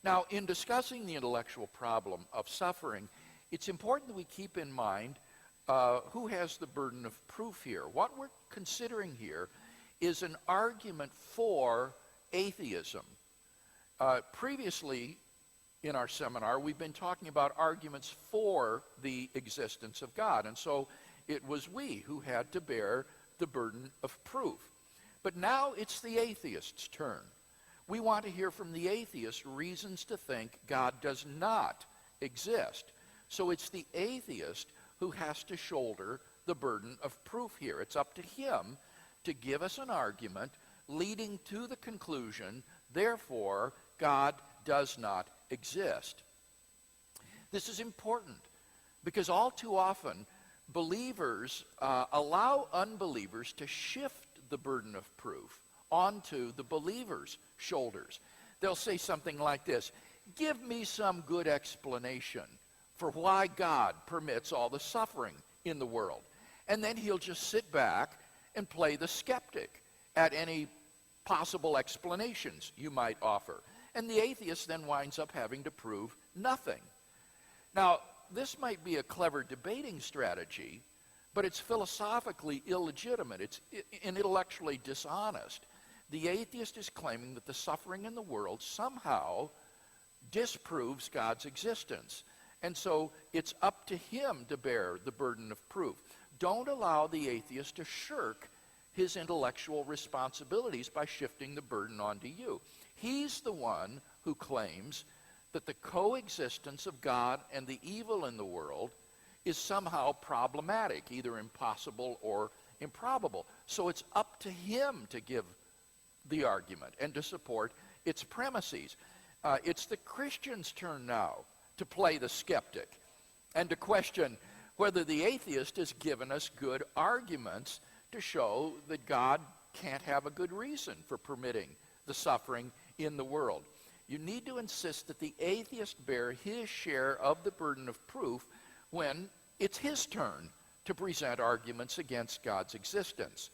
Now, in discussing the intellectual problem of suffering, it's important that we keep in mind who has the burden of proof here. What we're considering here is an argument for atheism. Previously in our seminar, we've been talking about arguments for the existence of God, and so it was we who had to bear the burden of proof. But now it's the atheist's turn. We want to hear from the atheist reasons to think God does not exist. So it's the atheist who has to shoulder the burden of proof here. It's up to him to give us an argument leading to the conclusion, therefore, God does not exist. This is important because all too often, believers allow unbelievers to shift the burden of proof onto the believer's shoulders. They'll say something like this: give me some good explanation for why God permits all the suffering in the world. And then he'll just sit back and play the skeptic at any possible explanations you might offer. And the atheist then winds up having to prove nothing. Now, this might be a clever debating strategy, but it's philosophically illegitimate. It's intellectually dishonest. The atheist is claiming that the suffering in the world somehow disproves God's existence. And so it's up to him to bear the burden of proof. Don't allow the atheist to shirk his intellectual responsibilities by shifting the burden onto you. He's the one who claims that the coexistence of God and the evil in the world is somehow problematic, either impossible or improbable. So it's up to him to give the argument and to support its premises. It's the Christian's turn now to play the skeptic and to question whether the atheist has given us good arguments to show that God can't have a good reason for permitting the suffering in the world. You need to insist that the atheist bear his share of the burden of proof when it's his turn to present arguments against God's existence.